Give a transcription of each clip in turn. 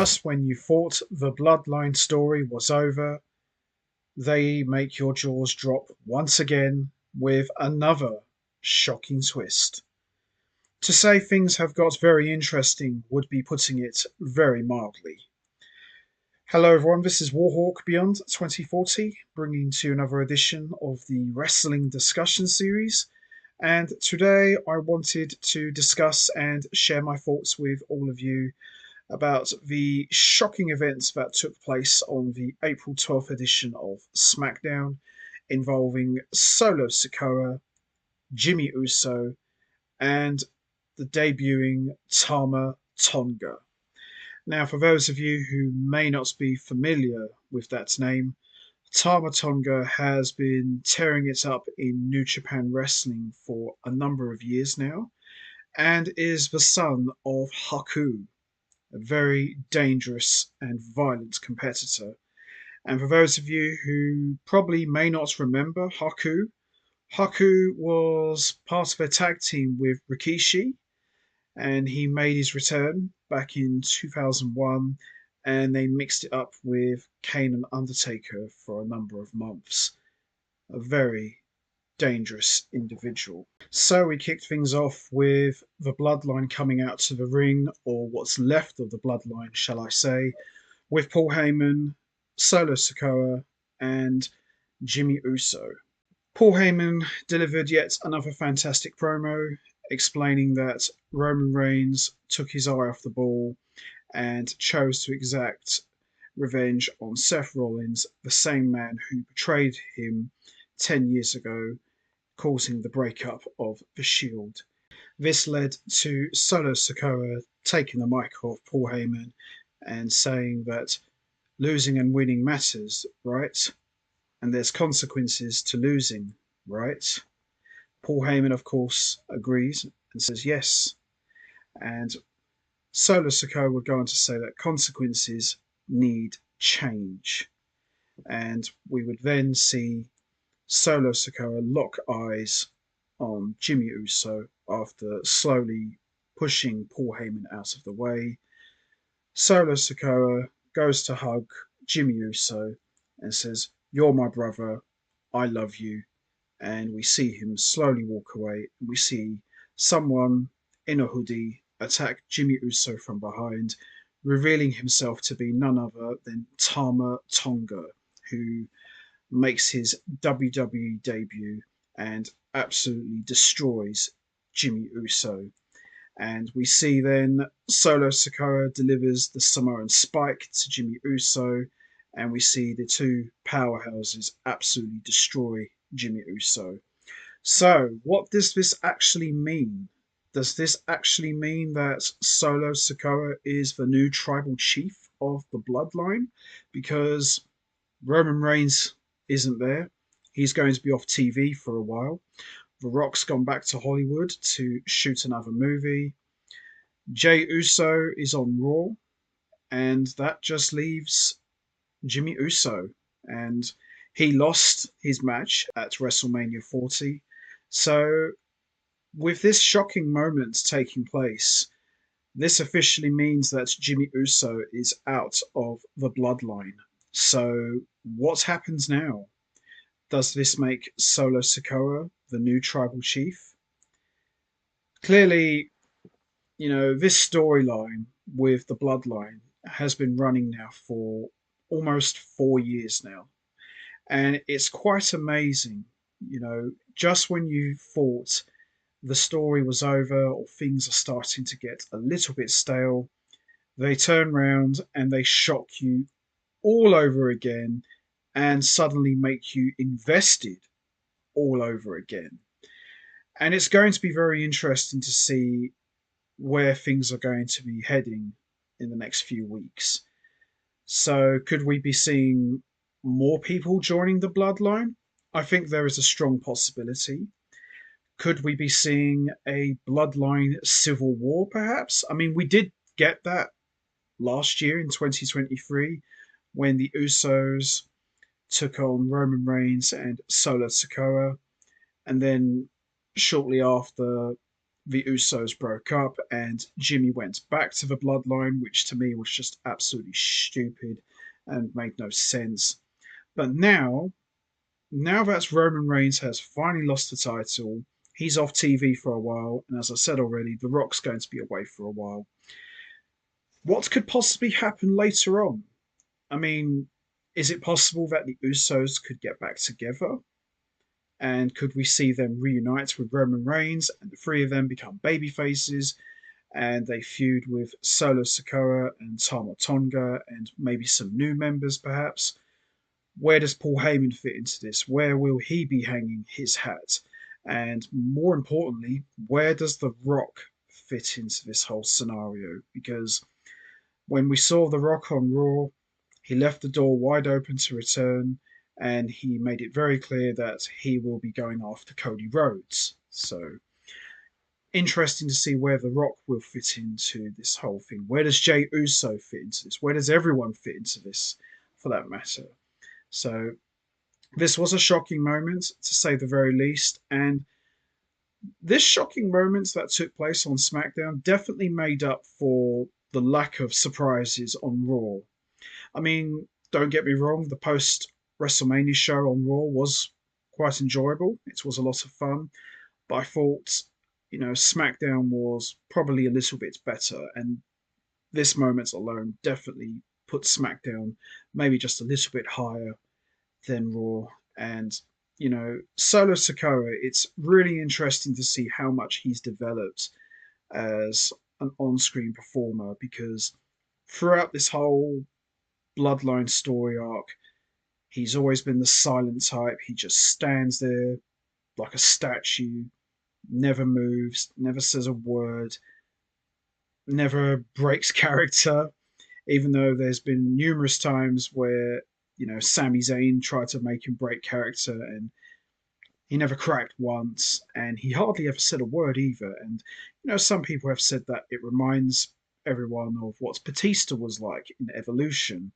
Just when you thought the Bloodline story was over, they make your jaws drop once again with another shocking twist. To say things have got very interesting would be putting it very mildly. Hello, everyone. This is Warhawk Beyond 2040, bringing to you another edition of the Wrestling Discussion Series. And today I wanted to discuss and share my thoughts with all of you about the shocking events that took place on the April 12th edition of SmackDown, involving Solo Sikoa, Jimmy Uso, and the debuting Tama Tonga. Now, for those of you who may not be familiar with that name, Tama Tonga has been tearing it up in New Japan Wrestling for a number of years now, and is the son of Haku, a very dangerous and violent competitor. And for those of you who probably may not remember Haku, Haku was part of a tag team with Rikishi, and he made his return back in 2001, and they mixed it up with Kane and Undertaker for a number of months. A very dangerous individual. So we kicked things off with the Bloodline coming out to the ring, or what's left of the Bloodline, shall I say, with Paul Heyman, Solo Sikoa, and Jimmy Uso. Paul Heyman delivered yet another fantastic promo, explaining that Roman Reigns took his eye off the ball and chose to exact revenge on Seth Rollins, the same man who betrayed him 10 years ago, causing the breakup of the Shield. This led to Solo Sikoa taking the mic off Paul Heyman and saying that losing and winning matters, right? And there's consequences to losing, right? Paul Heyman, of course, agrees and says yes. And Solo Sikoa would go on to say that consequences need change. And we would then see Solo Sikoa lock eyes on Jimmy Uso after slowly pushing Paul Heyman out of the way. Solo Sikoa goes to hug Jimmy Uso and says, "You're my brother, I love you." And we see him slowly walk away. We see someone in a hoodie attack Jimmy Uso from behind, revealing himself to be none other than Tama Tonga, who makes his WWE debut and absolutely destroys Jimmy Uso. And we see then Solo Sikoa delivers the Samoan Spike to Jimmy Uso, and we see the two powerhouses absolutely destroy Jimmy Uso. So, what does this actually mean? Does this actually mean that Solo Sikoa is the new tribal chief of the Bloodline? Because Roman Reigns isn't there. He's going to be off TV for a while. The Rock's gone back to Hollywood to shoot another movie. Jey Uso is on Raw, and that just leaves Jimmy Uso. And he lost his match at WrestleMania 40. So, with this shocking moment taking place, this officially means that Jimmy Uso is out of the Bloodline. So, what happens now? Does this make Solo Sikoa the new tribal chief? Clearly, this storyline with the Bloodline has been running now for almost 4 years now. And it's quite amazing, just when you thought the story was over or things are starting to get a little bit stale, they turn round and they shock you all over again and suddenly make you invested all over again. And it's going to be very interesting to see where things are going to be heading in the next few weeks. So, could we be seeing more people joining the Bloodline? I think there is a strong possibility. Could we be seeing a Bloodline civil war, perhaps? I mean, we did get that last year in 2023 when the Usos took on Roman Reigns and Solo Sikoa. And then shortly after, the Usos broke up and Jimmy went back to the Bloodline, which to me was just absolutely stupid and made no sense. But now that Roman Reigns has finally lost the title, he's off TV for a while, and as I said already, The Rock's going to be away for a while. What could possibly happen later on? I mean, is it possible that the Usos could get back together? And could we see them reunite with Roman Reigns and the three of them become baby faces and they feud with Solo Sikoa and Tama Tonga and maybe some new members perhaps? Where does Paul Heyman fit into this? Where will he be hanging his hat? And more importantly, where does The Rock fit into this whole scenario? Because when we saw The Rock on Raw, he left the door wide open to return, and he made it very clear that he will be going after Cody Rhodes. So, interesting to see where The Rock will fit into this whole thing. Where does Jey Uso fit into this? Where does everyone fit into this, for that matter? So, this was a shocking moment, to say the very least, and this shocking moment that took place on SmackDown definitely made up for the lack of surprises on Raw. I mean, don't get me wrong, the post WrestleMania show on Raw was quite enjoyable. It was a lot of fun, but I thought, SmackDown was probably a little bit better, and this moment alone definitely put SmackDown maybe just a little bit higher than Raw. And, Solo Sikoa, it's really interesting to see how much he's developed as an on screen performer because throughout this whole Bloodline story arc, he's always been the silent type. He just stands there like a statue, never moves, never says a word, never breaks character, even though there's been numerous times where, Sami Zayn tried to make him break character and he never cracked once, and he hardly ever said a word either. And some people have said that it reminds everyone of what Batista was like in Evolution.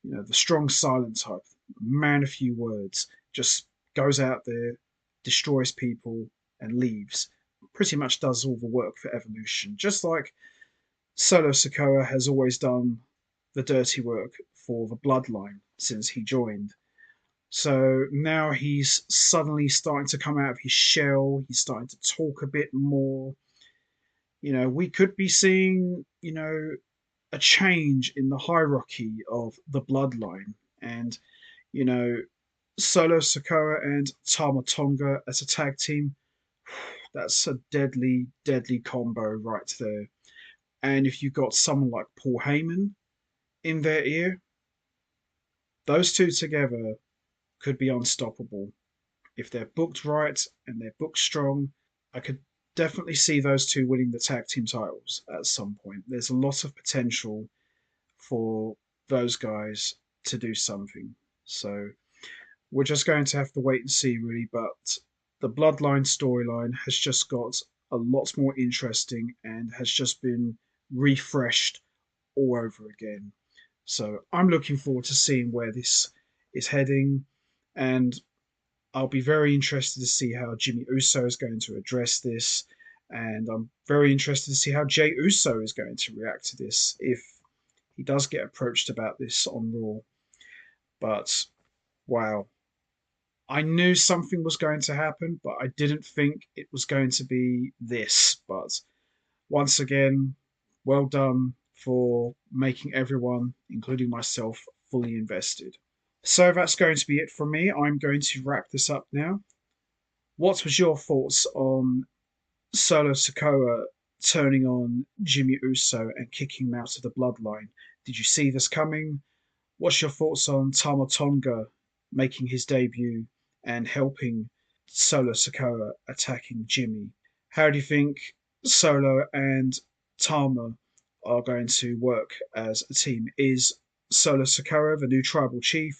The strong silent type, man of few words, just goes out there, destroys people, and leaves. Pretty much does all the work for Evolution, just like Solo Sikoa has always done the dirty work for the Bloodline since he joined. So now he's suddenly starting to come out of his shell. He's starting to talk a bit more. We could be seeing, a change in the hierarchy of the Bloodline. And, you know, Solo Sikoa and Tama Tonga as a tag team, that's a deadly, deadly combo right there. And if you've got someone like Paul Heyman in their ear, those two together could be unstoppable. If they're booked right and they're booked strong, I could definitely see those two winning the tag team titles at some point. There's a lot of potential for those guys to do something. So we're just going to have to wait and see, really. But the Bloodline storyline has just got a lot more interesting and has just been refreshed all over again. So I'm looking forward to seeing where this is heading. And I'll be very interested to see how Jimmy Uso is going to address this. And I'm very interested to see how Jey Uso is going to react to this if he does get approached about this on Raw. But wow, I knew something was going to happen, but I didn't think it was going to be this. But once again, well done for making everyone, including myself, fully invested. So that's going to be it from me. I'm going to wrap this up now. What was your thoughts on Solo Sikoa turning on Jimmy Uso and kicking him out of the bloodline? Did you see this coming? What's your thoughts on Tama Tonga making his debut and helping Solo Sikoa attacking Jimmy? How do you think Solo and Tama are going to work as a team? Is Solo Sikoa the new tribal chief?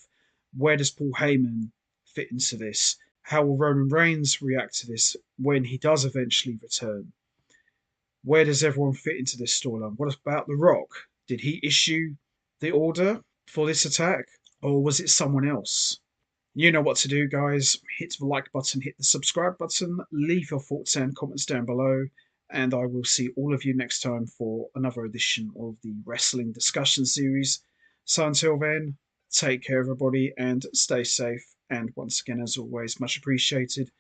Where does Paul Heyman fit into this? How will Roman Reigns react to this when he does eventually return? Where does everyone fit into this storyline? What about The Rock? Did he issue the order for this attack, or was it someone else? You know what to do, guys. Hit the like button, hit the subscribe button, leave your thoughts and comments down below, And I will see all of you next time for another edition of the Wrestling Discussion Series. So until then, take care, everybody, and stay safe. And once again, as always, much appreciated.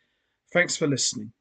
Thanks for listening.